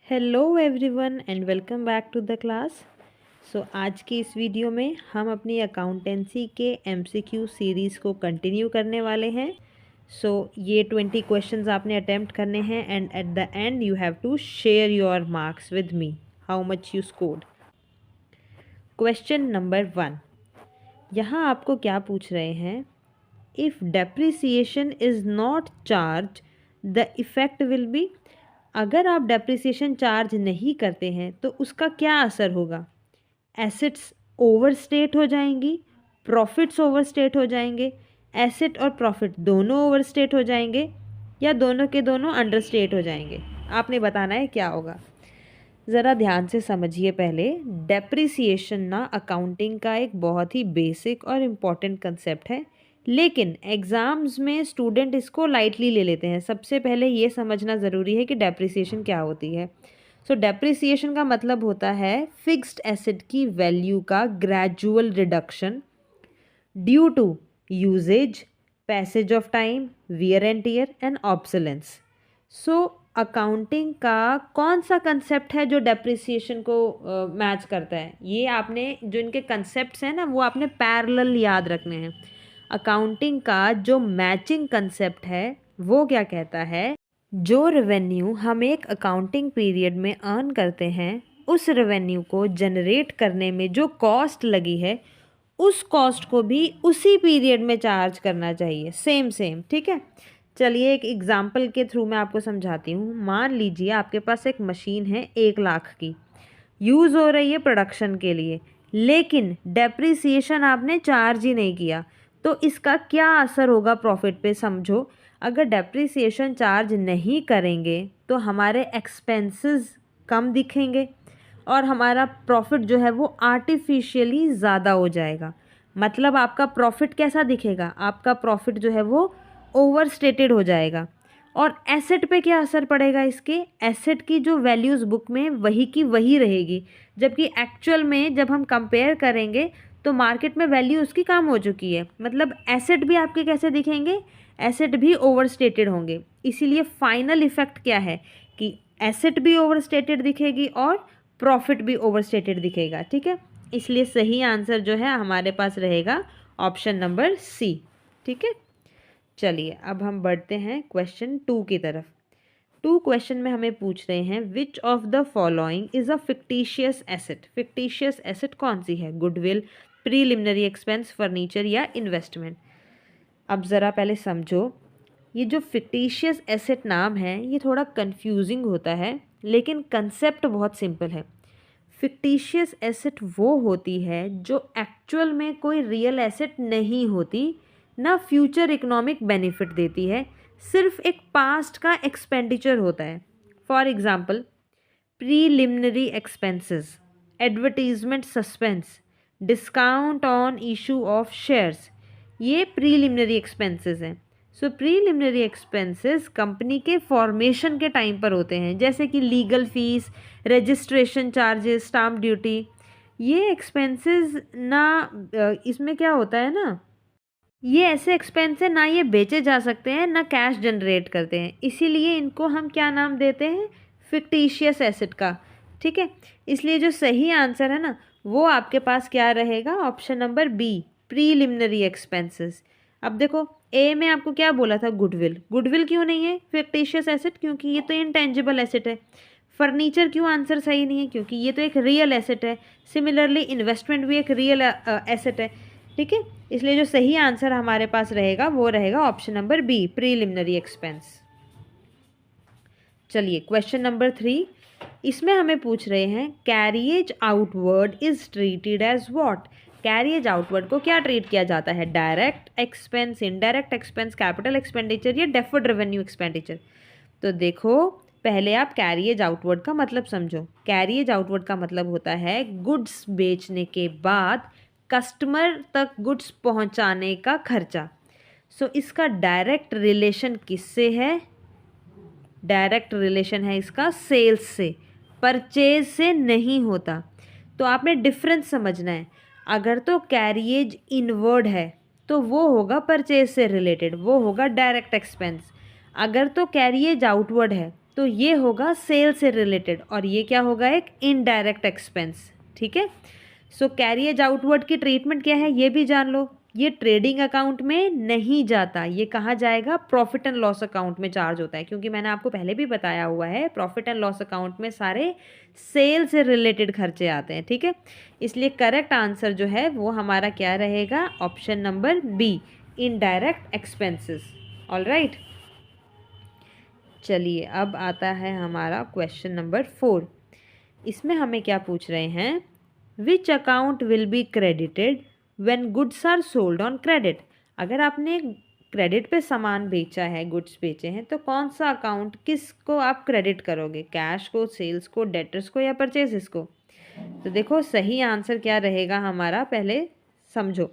Hello everyone and welcome back to the class. आज की इस वीडियो में हम अपनी अकाउंटेंसी के एमसीक्यू सीरीज़ को कंटिन्यू करने वाले हैं। ये 20 क्वेश्चंस आपने अटेम्प्ट करने हैं and at the end you have to share your marks with me, how much you scored. Question number 1, यहाँ आपको क्या पूछ रहे हैं, if depreciation is not charge the effect will be. अगर आप डेप्रिसिएशन चार्ज नहीं करते हैं तो उसका क्या असर होगा। एसेट्स ओवरस्टेट हो जाएंगी, प्रॉफिट्स ओवरस्टेट हो जाएंगे, एसेट और प्रॉफिट दोनों ओवरस्टेट हो जाएंगे या दोनों के दोनों अंडरस्टेट हो जाएंगे। आपने बताना है क्या होगा। ज़रा ध्यान से समझिए। पहले डेप्रिसिएशन ना अकाउंटिंग का एक बहुत ही बेसिक और इम्पॉर्टेंट कंसेप्ट है, लेकिन एग्ज़ाम्स में स्टूडेंट इसको लाइटली ले लेते हैं। सबसे पहले ये समझना ज़रूरी है कि डेप्रिसिएशन क्या होती है। डेप्रिसिएशन का मतलब होता है फिक्स्ड एसेट की वैल्यू का gradual reduction due to usages, passage of time, wear and tear and obsolescence. Accounting का कौन सा कंसेप्ट है जो डेप्रिसिएशन को मैच करता है। ये आपने जो इनके कंसेप्ट्स हैं ना, वो आपने पैरेलल याद रखने हैं। अकाउंटिंग का जो मैचिंग कंसेप्ट है वो क्या कहता है, जो रेवेन्यू हम एक अकाउंटिंग पीरियड में अर्न करते हैं, उस रेवेन्यू को जनरेट करने में जो कॉस्ट लगी है, उस कॉस्ट को भी उसी पीरियड में चार्ज करना चाहिए, सेम सेम। ठीक है, चलिए एक एग्जाम्पल के थ्रू मैं आपको समझाती हूँ। मान लीजिए आपके पास एक मशीन है 1 लाख की, यूज़ हो रही है प्रोडक्शन के लिए, लेकिन डेप्रिसिएशन आपने चार्ज ही नहीं किया, तो इसका क्या असर होगा प्रॉफिट पे। समझो, अगर डेप्रिसिएशन चार्ज नहीं करेंगे तो हमारे एक्सपेंसेस कम दिखेंगे और हमारा प्रॉफिट जो है वो आर्टिफिशियली ज़्यादा हो जाएगा। मतलब आपका प्रॉफिट कैसा दिखेगा, आपका प्रॉफिट जो है वो ओवर स्टेटेड हो जाएगा। और एसेट पे क्या असर पड़ेगा इसके, एसेट की जो वैल्यूज़ बुक में वही की वही रहेगी, जबकि एक्चुअल में जब हम कंपेयर करेंगे तो मार्केट में वैल्यू उसकी कम हो चुकी है। मतलब एसेट भी आपके कैसे दिखेंगे, एसेट भी ओवर स्टेटेड होंगे। इसीलिए फाइनल इफेक्ट क्या है कि एसेट भी ओवर स्टेटेड दिखेगी और प्रॉफिट भी ओवर स्टेटेड दिखेगा। ठीक है, इसलिए सही आंसर जो है हमारे पास रहेगा ऑप्शन नंबर सी। ठीक है, चलिए अब हम बढ़ते हैं क्वेश्चन 2 की तरफ। 2 क्वेश्चन में हमें पूछ रहे हैं, which of the following is a fictitious asset. Fictitious asset कौन सी है, गुडविल, प्रीलिमिनरी एक्सपेंस, फर्नीचर या इन्वेस्टमेंट। अब ज़रा पहले समझो, ये जो फिक्टिशियस एसेट नाम है ये थोड़ा कंफ्यूजिंग होता है, लेकिन कंसेप्ट बहुत सिंपल है। फिक्टिशियस एसेट वो होती है जो एक्चुअल में कोई रियल एसेट नहीं होती, ना फ्यूचर इकोनॉमिक बेनिफिट देती है, सिर्फ एक पास्ट का एक्सपेंडिचर होता है। For example, preliminary expenses, advertisement suspense, discount on issue of shares, ये प्रीलिमिनरी एक्सपेंसेस हैं। प्रीलिमिनरी एक्सपेंसेस कंपनी के फॉर्मेशन के टाइम पर होते हैं, जैसे कि legal fees, registration charges, stamp duty. ये एक्सपेंसेस ना इसमें क्या होता है ना, ये ऐसे एक्सपेंस है ना, ये बेचे जा सकते हैं ना कैश जनरेट करते हैं, इसीलिए इनको हम क्या नाम देते हैं, फिक्टिशियस एसेट का। ठीक है, इसलिए जो सही आंसर है ना वो आपके पास क्या रहेगा, option number B, preliminary expenses. अब देखो, ए में आपको क्या बोला था, गुडविल। गुडविल क्यों नहीं है फिक्टिशियस एसेट, क्योंकि ये तो इनटेंजिबल एसेट है। फर्नीचर क्यों आंसर सही नहीं है, क्योंकि ये तो एक रियल एसेट है। सिमिलरली इन्वेस्टमेंट भी एक रियल एसेट है। ठीक है, इसलिए जो सही आंसर हमारे पास रहेगा वो रहेगा option number B, preliminary expense. चलिए क्वेश्चन नंबर 3, इसमें हमें पूछ रहे हैं, carriage outward is treated as what. Carriage outward को क्या ट्रीट किया जाता है, direct expense, indirect expense, capital expenditure या डेफर्ड रेवेन्यू एक्सपेंडिचर। तो देखो, पहले आप कैरिएज आउटवर्ड का मतलब समझो। कैरिएज आउटवर्ड का मतलब होता है गुड्स बेचने के बाद कस्टमर तक गुड्स पहुंचाने का खर्चा। इसका डायरेक्ट रिलेशन किससे है, डायरेक्ट रिलेशन है इसका सेल्स से, परचेज से नहीं होता। तो आपने डिफरेंस समझना है। अगर तो कैरिएज इनवर्ड है तो वो होगा परचेज से रिलेटेड, वो होगा डायरेक्ट एक्सपेंस। अगर तो कैरिएज आउटवर्ड है तो ये होगा सेल से रिलेटेड और ये क्या होगा, एक इनडायरेक्ट एक्सपेंस। ठीक है, सो कैरियज आउटवर्ड की ट्रीटमेंट क्या है ये भी जान लो। ये ट्रेडिंग अकाउंट में नहीं जाता, ये कहाँ जाएगा, प्रॉफिट एंड लॉस अकाउंट में चार्ज होता है, क्योंकि मैंने आपको पहले भी बताया हुआ है प्रॉफिट एंड लॉस अकाउंट में सारे सेल से रिलेटेड खर्चे आते हैं। ठीक है, इसलिए करेक्ट आंसर जो है वो हमारा क्या रहेगा, option number B, indirect expenses. All right, चलिए अब आता है हमारा क्वेश्चन नंबर 4। इसमें हमें क्या पूछ रहे हैं, which account will be credited when goods are sold on credit. अगर आपने क्रेडिट पे सामान बेचा है, गुड्स बेचे हैं, तो कौन सा अकाउंट, किसको आप क्रेडिट करोगे, कैश को, सेल्स को, डेटर्स को या परचेजेस को। तो देखो सही आंसर क्या रहेगा हमारा, पहले समझो।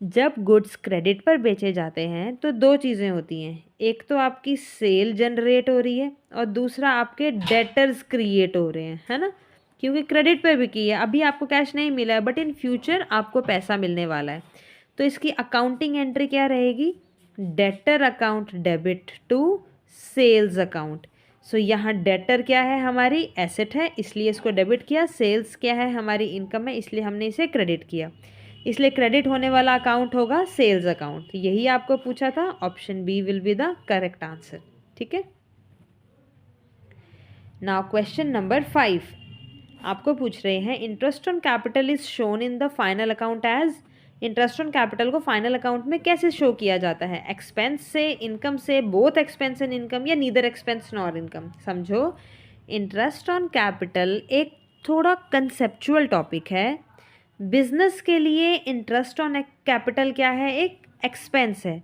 जब गुड्स क्रेडिट पर बेचे जाते हैं तो दो चीज़ें होती हैं, एक तो आपकी सेल जनरेट हो रही है और दूसरा आपके डेटर्स क्रिएट हो रहे हैं, है ना, क्योंकि क्रेडिट पे बिकी है, अभी आपको कैश नहीं मिला है बट इन फ्यूचर आपको पैसा मिलने वाला है। तो इसकी अकाउंटिंग एंट्री क्या रहेगी, debtor account debit to sales account. So यहाँ डेटर क्या है, हमारी एसेट है इसलिए इसको डेबिट किया, सेल्स क्या है, हमारी इनकम है इसलिए हमने इसे क्रेडिट किया, इसलिए क्रेडिट होने वाला अकाउंट होगा सेल्स अकाउंट। यही आपको पूछा था, option B will be the correct answer. ठीक है, नाउ क्वेश्चन नंबर 5 आपको पूछ रहे हैं, interest on capital is shown in the final account as. Interest on capital को फाइनल अकाउंट में कैसे शो किया जाता है, एक्सपेंस से, इनकम से, बोथ एक्सपेंस एंड इनकम, या नीदर एक्सपेंस नॉर इनकम। समझो, इंटरेस्ट ऑन कैपिटल एक थोड़ा कंसेप्चुअल टॉपिक है। बिजनेस के लिए इंटरेस्ट ऑन कैपिटल क्या है, एक एक्सपेंस है।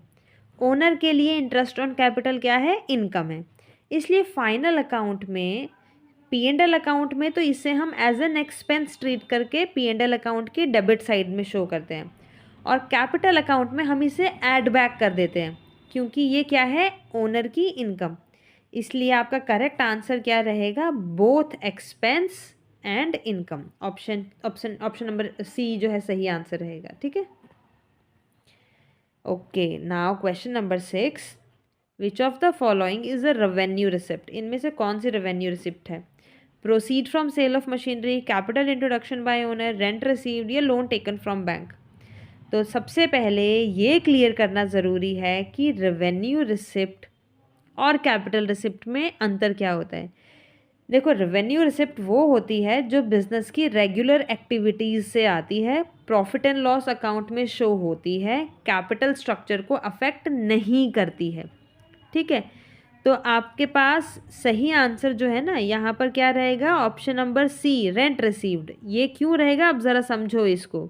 ओनर के लिए इंटरेस्ट ऑन कैपिटल क्या है, इनकम है। इसलिए फाइनल अकाउंट में, पी एंड एल अकाउंट में तो इसे हम एज एन एक्सपेंस ट्रीट करके पी एंड एल अकाउंट की डेबिट साइड में शो करते हैं, और कैपिटल अकाउंट में हम इसे ऐड बैक कर देते हैं, क्योंकि ये क्या है, ओनर की इनकम। इसलिए आपका करेक्ट आंसर क्या रहेगा, both expense and income. Option option option number C जो है सही आंसर रहेगा। ठीक है, okay, now question number 6, which of the following is a revenue receipt. इनमें से कौन सी रेवेन्यू रिसिप्ट है, proceed from sale of machinery, capital introduction by owner, rent received, या लोन टेकन फ्रॉम बैंक। तो सबसे पहले ये क्लियर करना ज़रूरी है कि रेवेन्यू रिसिप्ट और कैपिटल रिसिप्ट में अंतर क्या होता है। देखो, रेवेन्यू रिसिप्ट वो होती है जो बिजनेस की रेगुलर एक्टिविटीज़ से आती है, प्रॉफिट एंड लॉस अकाउंट में शो होती है, कैपिटल स्ट्रक्चर को अफेक्ट नहीं करती है। ठीक है, तो आपके पास सही आंसर जो है ना यहाँ पर क्या रहेगा, option number C, rent received. ये क्यों रहेगा, अब ज़रा समझो इसको।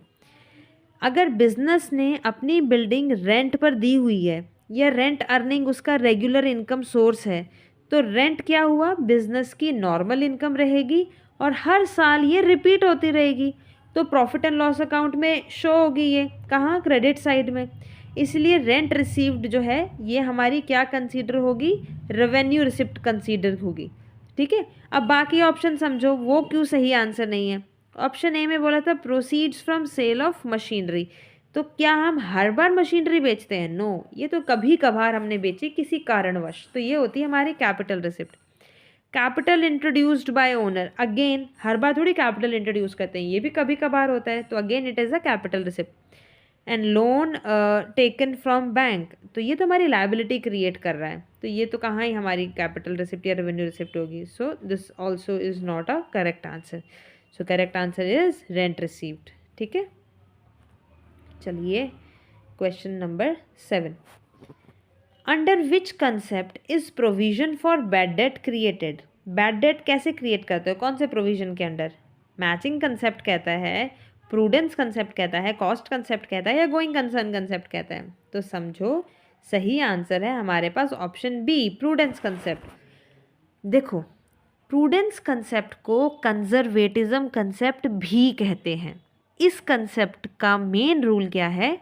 अगर बिजनेस ने अपनी बिल्डिंग रेंट पर दी हुई है या रेंट अर्निंग उसका रेगुलर इनकम सोर्स है, तो रेंट क्या हुआ, बिजनेस की नॉर्मल इनकम रहेगी और हर साल ये रिपीट होती रहेगी, तो प्रॉफिट एंड लॉस अकाउंट में शो होगी, ये कहाँ, क्रेडिट साइड में। इसलिए रेंट रिसीव्ड जो है ये हमारी क्या कंसीडर होगी, रेवेन्यू रिसिप्ट कंसीडर होगी। ठीक है, अब बाकी ऑप्शन समझो वो क्यों सही आंसर नहीं है। ऑप्शन ए में बोला था proceeds from sale of machinery, तो क्या हम हर बार मशीनरी बेचते हैं, नो, ये तो कभी कभार हमने बेची किसी कारणवश, तो ये होती है हमारी capital receipt. Capital introduced by owner, again हर बार थोड़ी कैपिटल इंट्रोड्यूस करते हैं, ये भी कभी कभार होता है, तो again it is a capital receipt. And loan taken from bank, तो ये तो हमारी लायबिलिटी क्रिएट कर रहा है, तो ये तो कहाँ ही हमारी कैपिटल रिसिप्ट या रेवेन्यू रिसिप्ट होगी। So this also is not a correct answer. So correct answer is rent received. ठीक है, चलिए question number 7, under which concept is provision for bad debt created. Bad debt कैसे create करते हो, कौन से प्रोविजन के अंडर, मैचिंग कंसेप्ट कहता है, प्रूडेंस कंसेप्ट कहता है, कॉस्ट कंसेप्ट कहता है, या गोइंग कंसर्न कंसेप्ट कहता है। तो समझो सही आंसर है हमारे पास ऑप्शन बी, प्रूडेंस कंसेप्ट। देखो, प्रूडेंस कंसेप्ट को कंजर्वेटिज्म कंसेप्ट भी कहते हैं। इस कंसेप्ट का मेन रूल क्या है,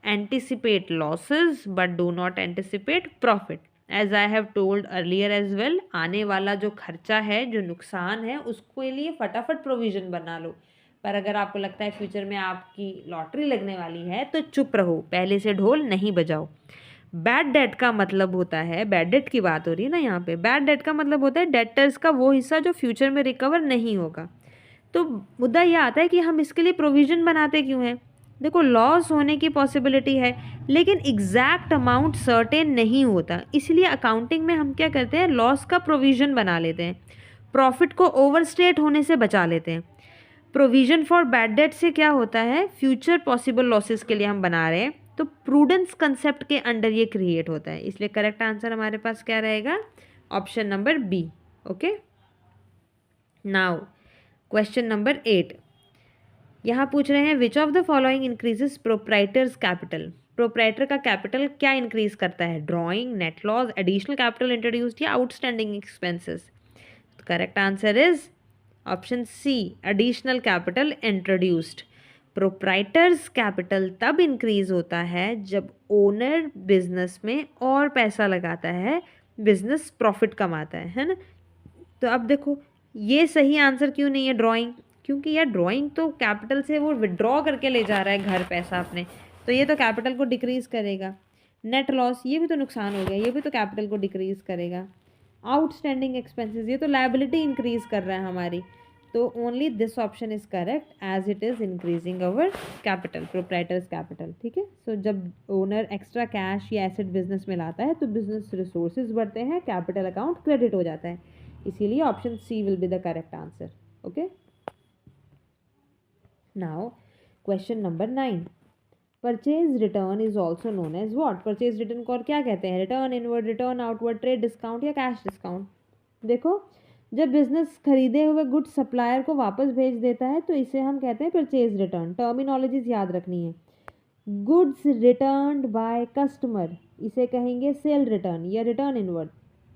anticipate losses but do not anticipate profit. As I have told earlier as well, आने वाला जो खर्चा है, जो नुकसान है, उसके लिए फटाफट प्रोविजन बना लो, पर अगर आपको लगता है फ्यूचर में आपकी लॉटरी लगने वाली है तो चुप रहो, पहले से ढोल नहीं बजाओ। बैड डेट का मतलब होता है, बैड डेट की बात हो रही है ना यहाँ पे, बैड डेट का मतलब होता है डेटर्स का वो हिस्सा जो फ्यूचर में रिकवर नहीं होगा। तो मुद्दा ये आता है कि हम इसके लिए प्रोविज़न बनाते क्यों हैं? देखो, लॉस होने की पॉसिबिलिटी है, लेकिन एग्जैक्ट अमाउंट सर्टेन नहीं होता, इसलिए अकाउंटिंग में हम क्या करते हैं, लॉस का प्रोविज़न बना लेते हैं, प्रॉफिट को ओवरस्टेट होने से बचा लेते हैं। प्रोविज़न फॉर बैड डेट से क्या होता है, फ्यूचर पॉसिबल लॉसेस के लिए हम बना रहे हैं, तो प्रूडेंस कंसेप्ट के अंडर ये क्रिएट होता है, इसलिए करेक्ट आंसर हमारे पास क्या रहेगा, option number B. Okay, now question number 8, यहाँ पूछ रहे हैं which of the following increases proprietors capital. Proprietor का कैपिटल क्या इंक्रीज करता है, drawing, net loss, additional capital introduced या outstanding expenses. Correct answer is option C, additional capital introduced. Proprietors capital तब इंक्रीज होता है जब ओनर बिजनेस में और पैसा लगाता है, बिजनेस प्रॉफिट कमाता है ना। तो अब देखो, ये सही आंसर क्यों नहीं है ड्राइंग, क्योंकि यार ड्राइंग तो कैपिटल से वो विड्रॉ करके ले जा रहा है घर पैसा अपने, तो ये तो कैपिटल को डिक्रीज करेगा। नेट लॉस, ये भी तो नुकसान हो गया, ये भी तो कैपिटल को डिक्रीज करेगा। आउटस्टैंडिंग एक्सपेंसेस, ये तो लायबिलिटी इंक्रीज कर रहा है हमारी। तो only this option is correct as it is increasing our capital, proprietors capital. ठीक है, सो जब ओनर एक्स्ट्रा कैश या एसेट बिजनेस में लाता है तो बिजनेस रिसोर्सेज बढ़ते हैं, कैपिटल अकाउंट क्रेडिट हो जाता है, इसीलिए option C will be the correct answer. Okay, now question number 9, purchase return is also known as what. Purchase return को और क्या कहते हैं, return inward, return outward, trade discount या कैश डिस्काउंट। देखो, जब बिजनेस खरीदे हुए गुड्स सप्लायर को वापस भेज देता है तो इसे हम कहते हैं परचेज रिटर्न। टर्मिनोलॉजीज याद रखनी है, गुड्स रिटर्न्ड बाय कस्टमर इसे कहेंगे सेल रिटर्न या return inward.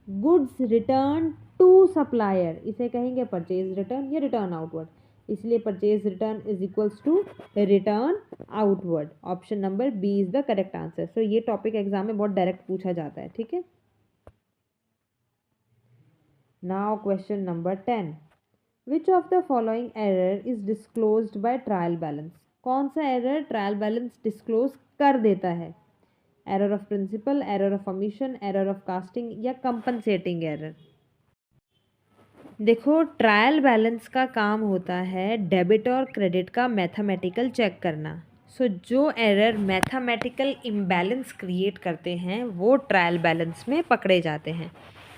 Goods return to supplier इसे कहेंगे परचेज रिटर्न या रिटर्न आउटवर्ड, इसलिए purchase return is equals to return outward. Option number B is the correct answer. So ये topic exam में बहुत डायरेक्ट पूछा जाता है। ठीक है, now question number 10, which of the following error is disclosed by trial balance. कौन सा एरर ट्रायल बैलेंस डिस्क्लोज कर देता है, error of principle, error of omission, error of casting या कंपनसेटिंग एरर। देखो, ट्रायल बैलेंस का काम होता है डेबिट और क्रेडिट का मैथमेटिकल चेक करना। सो जो एरर मैथमेटिकल इम्बैलेंस क्रिएट करते हैं वो ट्रायल बैलेंस में पकड़े जाते हैं।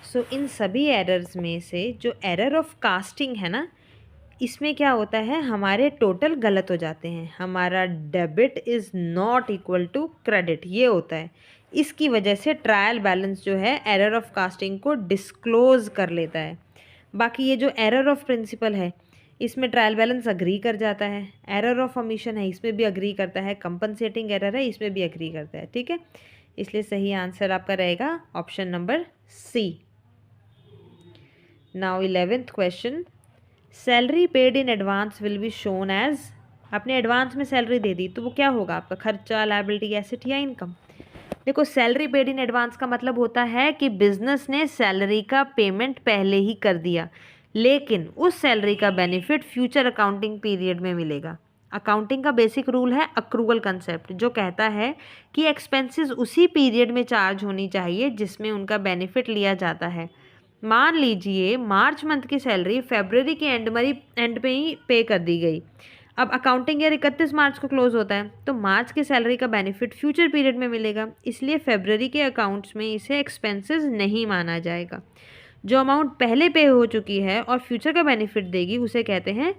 सो इन सभी एरर्स में से जो एरर ऑफ कास्टिंग है ना, इसमें क्या होता है, हमारे टोटल गलत हो जाते हैं, हमारा debit is not equal to credit, ये होता है। इसकी वजह से ट्रायल बैलेंस जो है एरर ऑफ कास्टिंग को डिस्क्लोज कर लेता है। बाकी ये जो एरर ऑफ प्रिंसिपल है इसमें ट्रायल बैलेंस अग्री कर जाता है, एरर ऑफ ओमिशन है इसमें भी अग्री करता है, कंपनसेटिंग एरर है इसमें भी अग्री करता है। ठीक है, इसलिए सही आंसर आपका रहेगा option number C. Now 11th question, salary paid in advance will be shown as. आपने एडवांस में सैलरी दे दी तो वो क्या होगा, आपका खर्चा, लायबिलिटी, एसेट या इनकम। देखो, सैलरी पेड इन एडवांस का मतलब होता है कि बिजनेस ने सैलरी का पेमेंट पहले ही कर दिया, लेकिन उस सैलरी का बेनिफिट फ्यूचर अकाउंटिंग पीरियड में मिलेगा। अकाउंटिंग का बेसिक रूल है अक्रूवल कंसेप्ट, जो कहता है कि एक्सपेंसेस उसी पीरियड में चार्ज होनी चाहिए जिसमें उनका बेनिफिट लिया जाता है। मान लीजिए मार्च मंथ की सैलरी फरवरी के एंड पे ही पे कर दी गई। अब अकाउंटिंग ईयर 31 मार्च को क्लोज होता है, तो मार्च की सैलरी का बेनिफिट फ्यूचर पीरियड में मिलेगा, इसलिए फरवरी के अकाउंट्स में इसे एक्सपेंसेस नहीं माना जाएगा। जो अमाउंट पहले पे हो चुकी है और फ्यूचर का बेनिफिट देगी उसे कहते हैं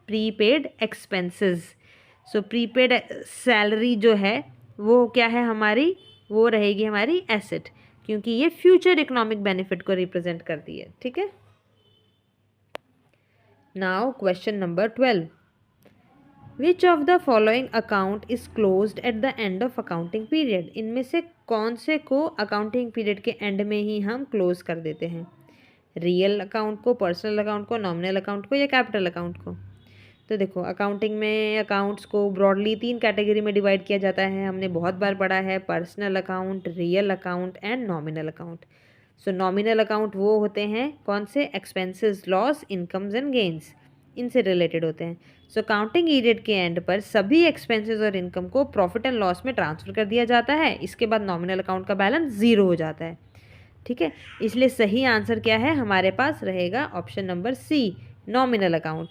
prepaid expenses. So prepaid salary जो है वो क्या है हमारी, वो रहेगी हमारी एसेट, क्योंकि ये फ्यूचर इकोनॉमिक बेनिफिट को रिप्रेजेंट करती है। ठीक है, now question number 12, which of the following account is closed eight the end of accounting period. इनमें से कौन से को अकाउंटिंग पीरियड के एंड में ही हम क्लोज कर देते हैं, रियल अकाउंट को, पर्सनल अकाउंट को, नॉमिनल अकाउंट को या कैपिटल अकाउंट को। तो देखो, अकाउंटिंग में अकाउंट्स को ब्रॉडली 3 कैटेगरी में डिवाइड किया जाता है, हमने बहुत बार पढ़ा है, personal account, real account and nominal account. So nominal account वो होते हैं कौन से, expenses, loss, incomes and gains. इनसे रिलेटेड होते हैं। सो काउंटिंग पीरियड के एंड पर सभी एक्सपेंसेस और इनकम को प्रॉफिट एंड लॉस में ट्रांसफर कर दिया जाता है। इसके बाद नॉमिनल अकाउंट का बैलेंस ज़ीरो हो जाता है। ठीक है, इसलिए सही आंसर क्या है हमारे पास रहेगा option number C, nominal account.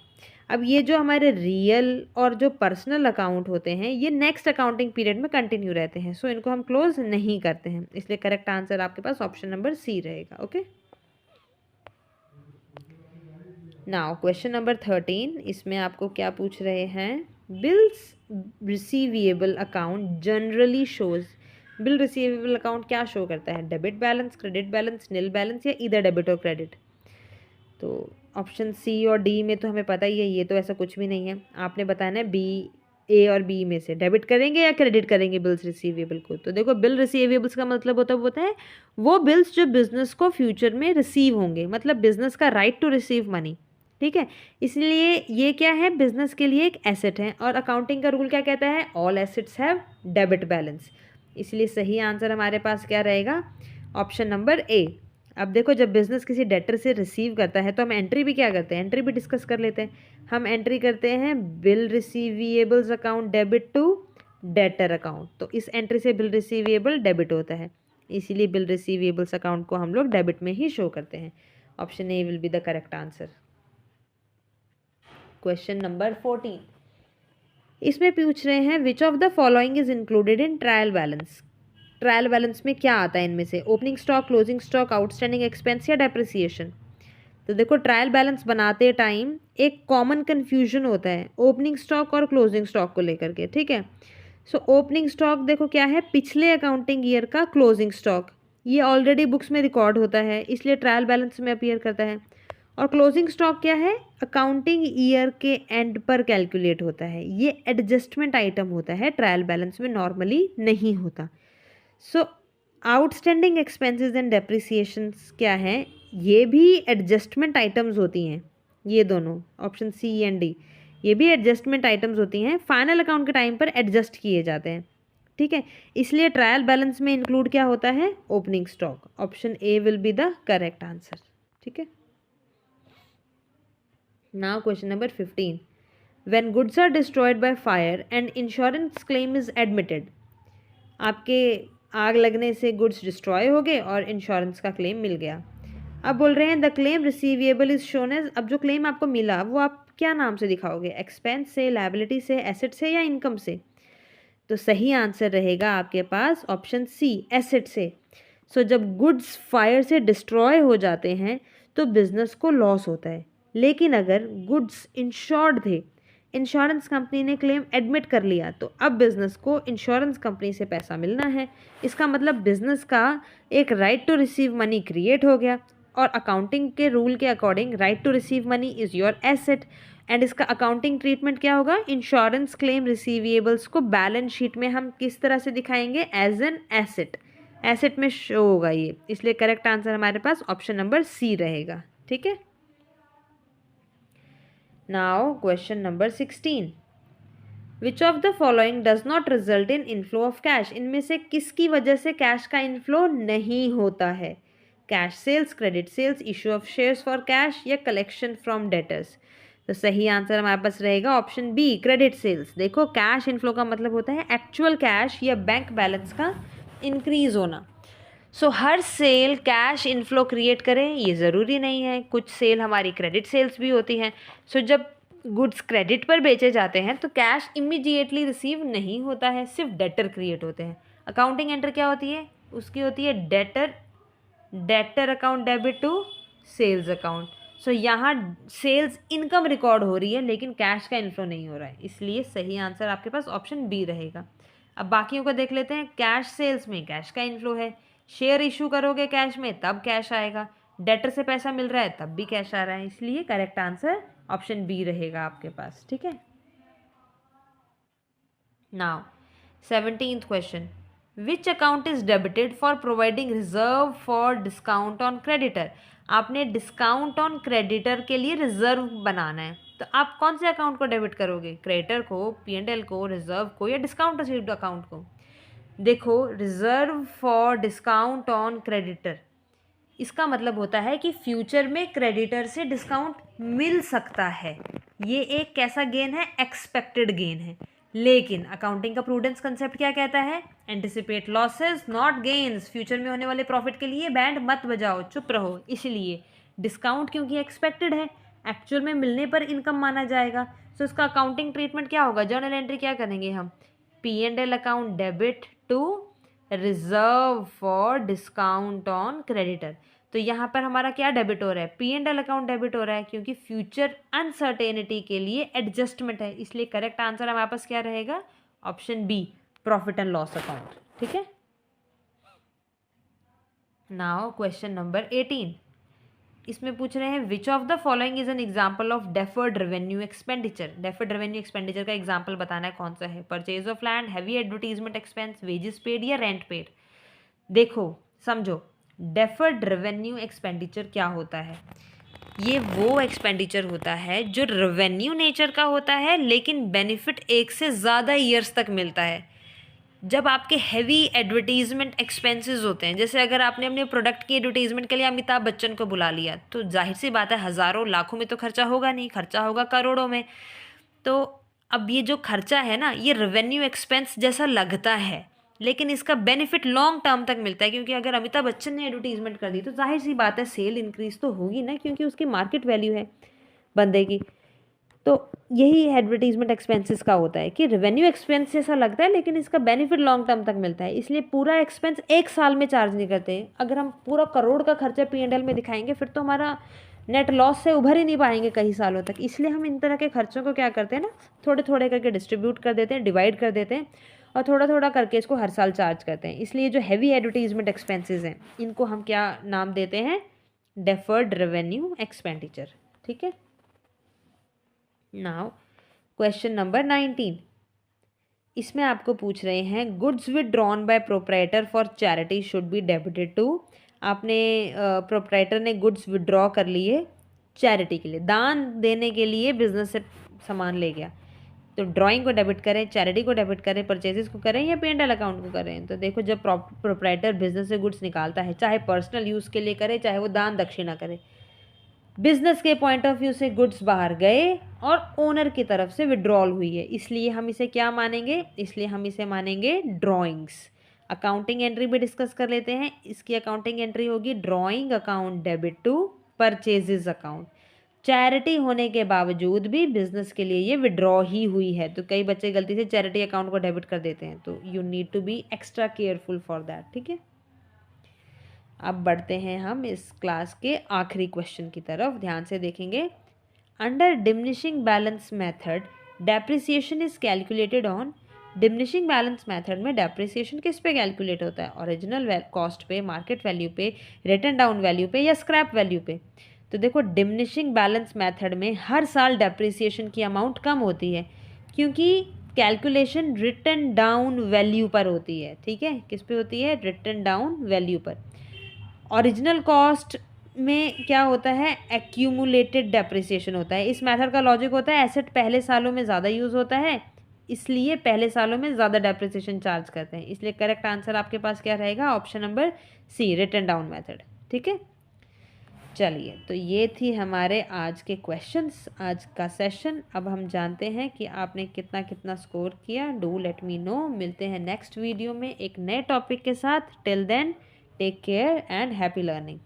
अब ये जो हमारे रियल और जो पर्सनल अकाउंट होते हैं ये नेक्स्ट अकाउंटिंग पीरियड में कंटिन्यू रहते हैं, सो इनको हम क्लोज नहीं करते हैं, इसलिए करेक्ट आंसर आपके पास ऑप्शन नंबर सी रहेगा। ओके, नाउ क्वेश्चन नंबर 13, इसमें आपको क्या पूछ रहे हैं, bills receivable account generally shows, bill receivable account क्या शो करता है, डेबिट बैलेंस, क्रेडिट बैलेंस, नील बैलेंस या इधर डेबिट और क्रेडिट। तो ऑप्शन सी और डी में तो हमें पता ही है, ये तो ऐसा कुछ भी नहीं है। आपने बताना है बी, ए और बी में से डेबिट करेंगे या क्रेडिट करेंगे बिल्स रिसीवेबल को। तो देखो बिल रिसीवेबल्स का मतलब होता है वो बिल्स जो बिजनेस को फ्यूचर में रिसीव होंगे, मतलब बिजनेस का राइट टू रिसीव मनी। ठीक है, इसलिए ये क्या है, बिजनेस के लिए एक एसेट है और अकाउंटिंग का रूल क्या कहता है, all assets have debit balance. इसलिए सही आंसर हमारे पास क्या रहेगा, ऑप्शन नंबर ए। अब देखो जब बिजनेस किसी डेटर से रिसीव करता है तो हम एंट्री भी क्या करते हैं, एंट्री भी डिस्कस कर लेते हैं। हम एंट्री करते हैं bill receivables account debit to debtor account, तो इस एंट्री से बिल रिसीवेबल डेबिट होता है, इसीलिए बिल रिसीवेबल्स अकाउंट को हम लोग डेबिट में ही शो करते हैं। Option A will be the correct answer. Question number 14, इसमें पूछ रहे हैं which of the following is included in trial balance. Trial balance में क्या आता है इनमें से, opening stock, closing stock, outstanding expense या डेप्रिसिएशन। तो देखो ट्रायल बैलेंस बनाते टाइम एक कॉमन कन्फ्यूजन होता है ओपनिंग स्टॉक और क्लोजिंग स्टॉक को लेकर के। ठीक है, सो ओपनिंग स्टॉक देखो क्या है, पिछले अकाउंटिंग ईयर का क्लोजिंग स्टॉक, ये ऑलरेडी बुक्स में रिकॉर्ड होता है इसलिए ट्रायल बैलेंस में अपीयर करता है। और क्लोजिंग स्टॉक क्या है, अकाउंटिंग ईयर के एंड पर कैलकुलेट होता है, ये एडजस्टमेंट आइटम होता है, ट्रायल बैलेंस में नॉर्मली नहीं होता। सो आउटस्टैंडिंग एक्सपेंसेस एंड डेप्रिसिएशंस क्या हैं, ये भी एडजस्टमेंट आइटम्स होती हैं, ये दोनों ऑप्शन सी एंड डी, ये भी एडजस्टमेंट आइटम्स होती हैं, फाइनल अकाउंट के टाइम पर एडजस्ट किए जाते हैं। ठीक है, इसलिए ट्रायल बैलेंस में इंक्लूड क्या होता है, opening stock. Option A will be the correct answer. ठीक है, now question number 15, when goods are destroyed by fire and insurance claim is admitted. आपके आग लगने से गुड्स डिस्ट्रॉय हो गए और इंश्योरेंस का क्लेम मिल गया। अब बोल रहे हैं the claim receivable is shown as, अब जो क्लेम आपको मिला वो आप क्या नाम से दिखाओगे, एक्सपेंस से, लायबिलिटी से, एसेट से या इनकम से। तो सही आंसर रहेगा आपके पास ऑप्शन सी, एसेट से। सो जब गुड्स फायर से डिस्ट्रॉय हो जाते हैं तो बिजनेस को लॉस होता है, लेकिन अगर गुड्स इंश्योर्ड थे, इंश्योरेंस कंपनी ने क्लेम एडमिट कर लिया, तो अब बिजनेस को इंश्योरेंस कंपनी से पैसा मिलना है। इसका मतलब बिजनेस का एक right to receive money create हो गया और अकाउंटिंग के रूल के according right to receive money is your asset and इसका अकाउंटिंग ट्रीटमेंट क्या होगा, इंश्योरेंस क्लेम रिसीवेबल्स को बैलेंस शीट में हम किस तरह से दिखाएंगे, एज एन एसेट, एसेट में शो होगा ये, इसलिए करेक्ट आंसर हमारे पास ऑप्शन नंबर सी रहेगा। ठीक है, now question number 16, which of the following does not result in inflow of cash. इनमें से किसकी वजह से कैश का इनफ्लो नहीं होता है, cash sales, credit sales, issue of shares for cash या कलेक्शन फ्रॉम डेटर्स। तो सही आंसर हमारे पास रहेगा ऑप्शन बी, क्रेडिट सेल्स। देखो कैश इनफ्लो का मतलब होता है एक्चुअल कैश या बैंक बैलेंस का इंक्रीज होना। सो हर सेल कैश इनफ्लो क्रिएट करें ये ज़रूरी नहीं है, कुछ सेल हमारी क्रेडिट सेल्स भी होती हैं। सो जब गुड्स क्रेडिट पर बेचे जाते हैं तो कैश इमीडिएटली रिसीव नहीं होता है, सिर्फ डेटर क्रिएट होते हैं। अकाउंटिंग एंटर क्या होती है, उसकी होती है debtor account debit to sales account. So यहाँ सेल्स इनकम रिकॉर्ड हो रही है लेकिन कैश का इनफ्लो नहीं हो रहा है, इसलिए सही आंसर आपके पास ऑप्शन बी रहेगा। अब बाकियों को देख लेते हैं, कैश सेल्स में कैश का इनफ्लो है, शेयर इशू करोगे कैश में तब कैश आएगा, डेटर से पैसा मिल रहा है तब भी कैश आ रहा है, इसलिए करेक्ट आंसर ऑप्शन बी रहेगा आपके पास। ठीक है, now 17th question, which account is debited for providing reserve for discount on creditor. आपने डिस्काउंट ऑन क्रेडिटर के लिए रिजर्व बनाना है, तो आप कौन से अकाउंट को डेबिट करोगे, क्रेडिटर को, P&L को, रिजर्व को या डिस्काउंट रिसीव्ड अकाउंट को। देखो reserve for discount on creditor इसका मतलब होता है कि फ्यूचर में क्रेडिटर से डिस्काउंट मिल सकता है। ये एक कैसा गेन है? एक्सपेक्टेड गेन है। लेकिन अकाउंटिंग का प्रूडेंस कंसेप्ट क्या कहता है? Anticipate losses not gains. Future में होने वाले प्रॉफिट के लिए बैंड मत बजाओ, चुप रहो। इसलिए डिस्काउंट क्योंकि एक्सपेक्टेड है, एक्चुअल में मिलने पर इनकम माना जाएगा। सो इसका अकाउंटिंग ट्रीटमेंट क्या होगा? जर्नल एंट्री क्या करेंगे हम? P&L account debit to reserve for discount on creditor. तो यहाँ पर हमारा क्या डेबिट हो रहा है? P&L अकाउंट डेबिट हो रहा है, क्योंकि फ्यूचर अनसर्टेनिटी के लिए एडजस्टमेंट है। इसलिए करेक्ट आंसर हमारे पास क्या रहेगा? Option B, profit and loss account. ठीक है। नाउ क्वेश्चन नंबर 18, इसमें पूछ रहे हैं which of the following is an example of deferred revenue expenditure. Deferred revenue expenditure का एग्जाम्पल बताना है, कौन सा है? Purchase of land, heavy advertisement expense, wages paid या रेंट पेड। देखो समझो, डेफर्ड रेवेन्यू एक्सपेंडिचर क्या होता है? ये वो एक्सपेंडिचर होता है जो रेवेन्यू नेचर का होता है, लेकिन बेनिफिट एक से ज़्यादा ईयर्स तक मिलता है। जब आपके हैवी एडवर्टीजमेंट एक्सपेंसेस होते हैं, जैसे अगर आपने अपने प्रोडक्ट की एडवर्टीजमेंट के लिए अमिताभ बच्चन को बुला लिया, तो जाहिर सी बात है हज़ारों लाखों में तो खर्चा होगा नहीं, खर्चा होगा करोड़ों में। तो अब ये जो खर्चा है ना, ये रेवेन्यू एक्सपेंस जैसा लगता है, लेकिन इसका बेनिफिट लॉन्ग टर्म तक मिलता है। क्योंकि अगर अमिताभ बच्चन ने एडवर्टीजमेंट कर दी तो जाहिर सी बात है सेल इंक्रीज तो होगी ना, क्योंकि उसकी मार्केट वैल्यू है बंदे की। तो यही एडवर्टीजमेंट एक्सपेंसेस का होता है कि रेवेन्यू एक्सपेंस जैसा लगता है, लेकिन इसका बेनिफिट लॉन्ग टर्म तक मिलता है। इसलिए पूरा एक्सपेंस एक साल में चार्ज नहीं करते। अगर हम पूरा करोड़ का खर्चा P&L में दिखाएंगे, फिर तो हमारा नेट लॉस से उभर ही नहीं पाएंगे कई सालों तक। इसलिए हम इन तरह के खर्चों को क्या करते हैं ना, थोड़े थोड़े करके डिस्ट्रीब्यूट कर देते हैं, डिवाइड कर देते हैं, और थोड़ा थोड़ा करके इसको हर साल चार्ज करते हैं। इसलिए जो हैवी एडवर्टीजमेंट एक्सपेंसेस हैं, इनको हम क्या नाम देते हैं? Deferred revenue expenditure. ठीक है। नाउ क्वेश्चन नंबर 19, इसमें आपको पूछ रहे हैं goods withdrawn by proprietor for charity should be debited to. आपने प्रोप्राइटर ने गुड्स विदड्रॉ कर लिए चैरिटी के लिए, दान देने के लिए बिजनेस से सामान ले गया, तो ड्राइंग को डेबिट करें, चैरिटी को डेबिट करें, परचेजेस को करें या P&L अकाउंट को करें? तो देखो, जब प्रोप्राइटर बिजनेस से गुड्स निकालता है, चाहे पर्सनल यूज़ के लिए करे, चाहे वो दान दक्षिणा करे, बिजनेस के पॉइंट ऑफ व्यू से गुड्स बाहर गए और ओनर की तरफ से विड्रॉल हुई है, इसलिए हम इसे क्या मानेंगे? इसलिए हम इसे मानेंगे ड्राइंग्स। अकाउंटिंग एंट्री भी डिस्कस कर लेते हैं। इसकी अकाउंटिंग एंट्री होगी drawing account debit to purchases account. Charity होने के बावजूद भी बिजनेस के लिए ये विड्रॉ ही हुई है, तो कई बच्चे गलती से चैरिटी अकाउंट को डेबिट कर देते हैं, तो you need to be extra careful for that. ठीक है। अब बढ़ते हैं हम इस क्लास के आखिरी क्वेश्चन की तरफ, ध्यान से देखेंगे। Under diminishing balance method depreciation is calculated on. Diminishing balance method में डेप्रिसिएशन किस पे कैलकुलेट होता है? ओरिजिनल कॉस्ट पे, मार्केट वैल्यू पे, रिटन डाउन वैल्यू पे या स्क्रैप वैल्यू पे? तो देखो, डिमिनिशिंग बैलेंस मेथड में हर साल डेप्रिसिएशन की अमाउंट कम होती है, क्योंकि कैलकुलेशन रिटन डाउन वैल्यू पर होती है। ठीक है, किस पे होती है? रिटन डाउन वैल्यू पर। ओरिजिनल कॉस्ट में क्या होता है? एक्यूमुलेटेड डेप्रिसिएशन होता है। इस मेथड का लॉजिक होता है एसेट पहले सालों में ज़्यादा यूज़ होता है, इसलिए पहले सालों में ज़्यादा डेप्रिसिएशन चार्ज करते हैं। इसलिए करेक्ट आंसर आपके पास क्या रहेगा? Option number C, written down method. ठीक है। चलिए, तो ये थी हमारे आज के क्वेश्चंस, आज का सेशन। अब हम जानते हैं कि आपने कितना कितना स्कोर किया। Do let me know. मिलते हैं नेक्स्ट वीडियो में एक नए टॉपिक के साथ। Till then, take care and happy learning.